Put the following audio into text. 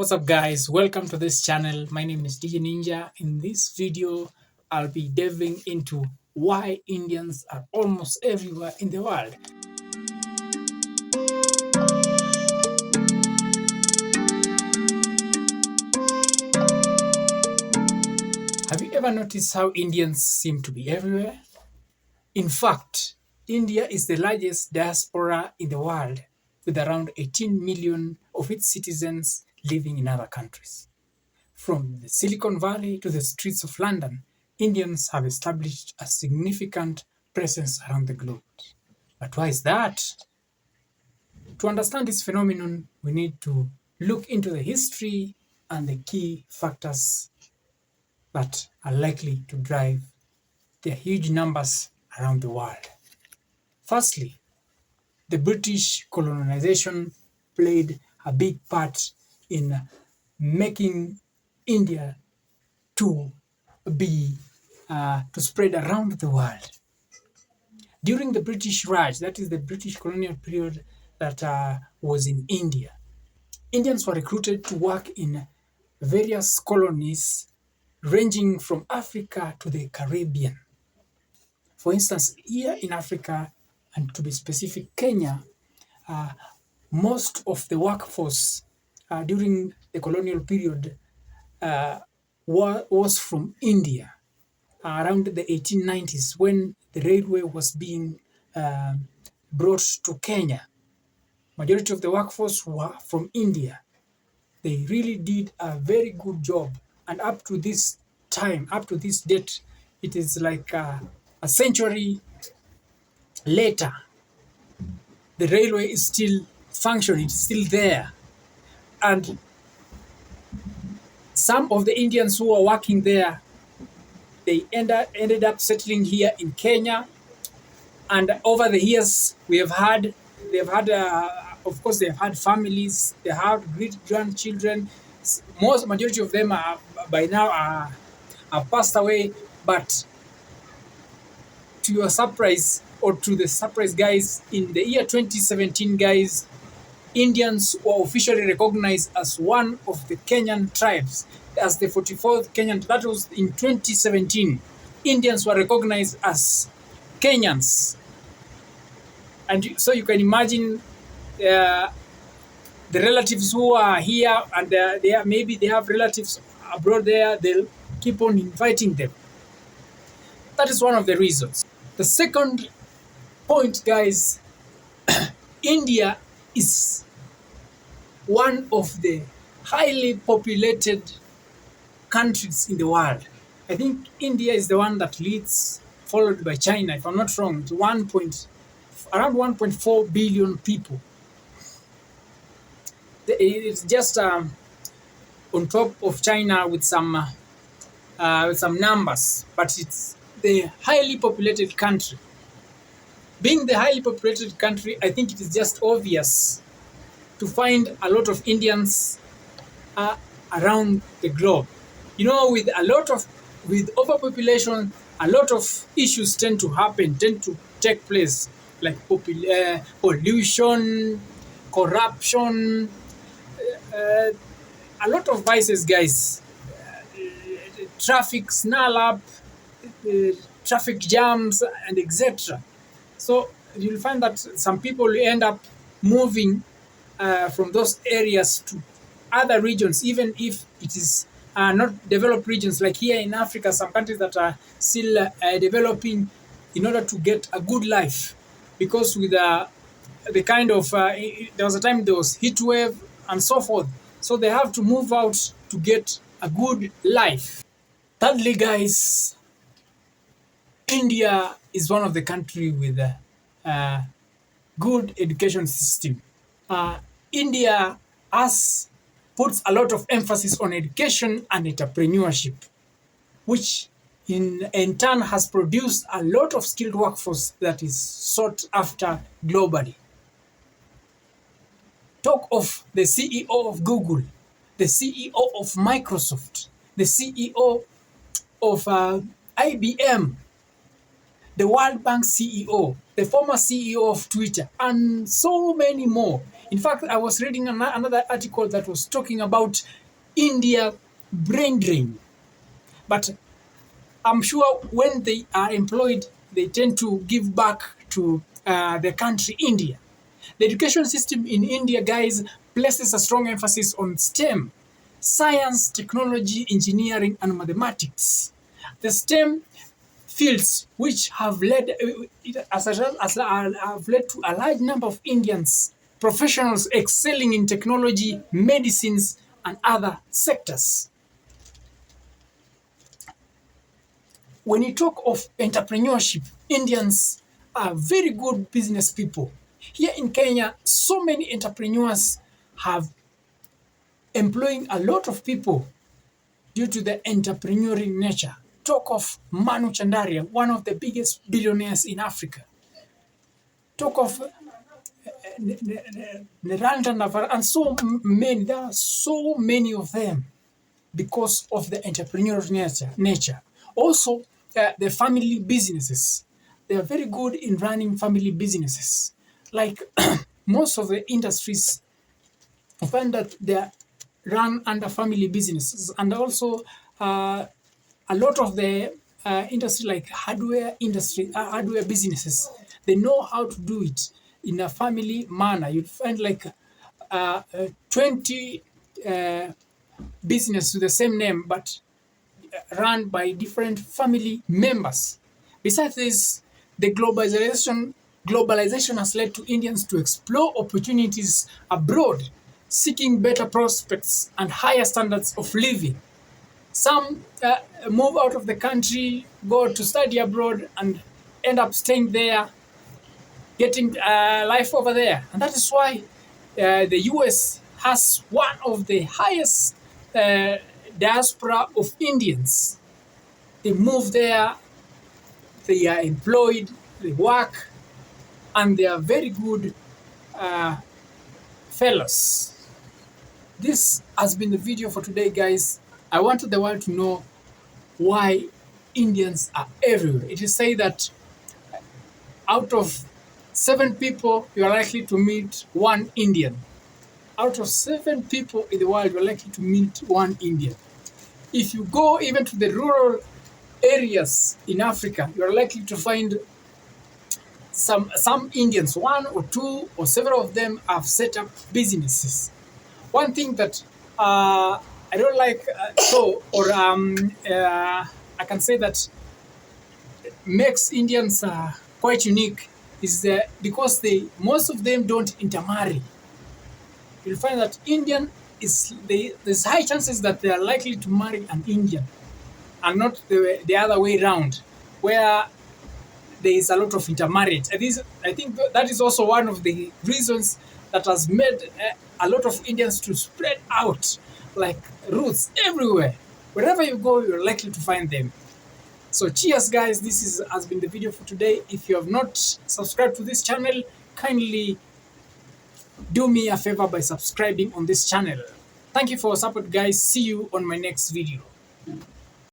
What's up guys, welcome to this channel. My name is DJ Ninja. In this video I'll be delving into why Indians are almost everywhere in the world. Have you ever noticed how Indians seem to be everywhere? In fact, India is the largest diaspora in the world, with around 18 million of its citizens living in other countries. From the Silicon Valley to the streets of London, Indians have established a significant presence around the globe. But why is that? To understand this phenomenon, we need to look into the history and the key factors that are likely to drive their huge numbers around the world. Firstly, the British colonization played a big part in making India to spread around the world. During the British Raj, that is the British colonial period that was in India, Indians were recruited to work in various colonies ranging from Africa to the Caribbean. For instance, here in Africa, and to be specific, Kenya, most of the workforce during the colonial period was from India. Around the 1890s, when the railway was being brought to Kenya, majority of the workforce were from India. They really did a very good job, and up to this time, up to this date, it is like a century later, the railway is still functioning, it's still there. And some of the Indians who are working there, they ended up settling here in Kenya. And over the years, they've had families, they have great grandchildren. Majority of them are by now are passed away. But to your surprise, or to the surprise, guys, in the year 2017, guys, Indians were officially recognized as one of the Kenyan tribes, as the 44th Kenyan. That was in 2017. Indians were recognized as Kenyans. And so you can imagine the relatives who are here, and maybe they have relatives abroad there, they'll keep on inviting them. That is one of the reasons. The second point, guys, India is one of the highly populated countries in the world. I think India is the one that leads, followed by China, if I'm not wrong. It's around 1.4 billion people. It's just on top of China with some numbers, but it's the highly populated country. Being the highly populated country, I think it is just obvious to find a lot of Indians around the globe. You know, with overpopulation, a lot of issues tend to take place, like pollution, corruption, a lot of vices, guys. Traffic snarl up, traffic jams, and etc. So you'll find that some people end up moving from those areas to other regions, even if it is not developed regions. Like here in Africa, some countries that are still developing, in order to get a good life, because with the kind of there was a time there was heat wave and so forth, so they have to move out to get a good life. Thirdly, guys, India is one of the countries with a good education system. India puts a lot of emphasis on education and entrepreneurship, which in turn has produced a lot of skilled workforce that is sought after globally. Talk of the CEO of Google, the CEO of Microsoft, the CEO of IBM. the World Bank CEO, the former CEO of Twitter, and so many more. In fact, I was reading another article that was talking about India brain drain. But I'm sure when they are employed, they tend to give back to the country, India. The education system in India, guys, places a strong emphasis on STEM, science, technology, engineering, and mathematics. The STEM fields which have led have led to a large number of Indians professionals excelling in technology, medicines, and other sectors. When you talk of entrepreneurship, Indians are very good business people. Here in Kenya, so many entrepreneurs have employing a lot of people due to the entrepreneurial nature. Talk of Manu Chandaria, one of the biggest billionaires in Africa. Talk of Neranda Navar, and so many. There are so many of them because of the entrepreneurial nature. Also, the family businesses. They are very good in running family businesses. Like most of the industries, I find that they are run under family businesses, and also a lot of the industry, like hardware businesses, they know how to do it in a family manner. You'd find like 20 business with the same name, but run by different family members. Besides this, the globalization has led to Indians to explore opportunities abroad, seeking better prospects and higher standards of living. Some move out of the country, go to study abroad, and end up staying there, getting life over there. And that is why the US has one of the highest diaspora of Indians. They move there, they are employed, they work, and they are very good fellows. This has been the video for today, guys. I wanted the world to know why Indians are everywhere. It is said that out of 7 people, you are likely to meet 1 Indian. Out of 7 people in the world, you are likely to meet 1 Indian. If you go even to the rural areas in Africa, you are likely to find some Indians. 1 or 2 or several of them have set up businesses. One thing that I don't like, I can say that makes Indians quite unique is that because most of them don't intermarry. You'll find that there's high chances that they are likely to marry an Indian, and not the other way around, where there is a lot of intermarriage. I think that is also one of the reasons that has made a lot of Indians to spread out like roots everywhere. Wherever you go, you're likely to find them. So cheers, guys. This has been the video for today. If you have not subscribed to this channel, kindly do me a favor by subscribing on this channel. Thank you for your support, guys. See you on my next video.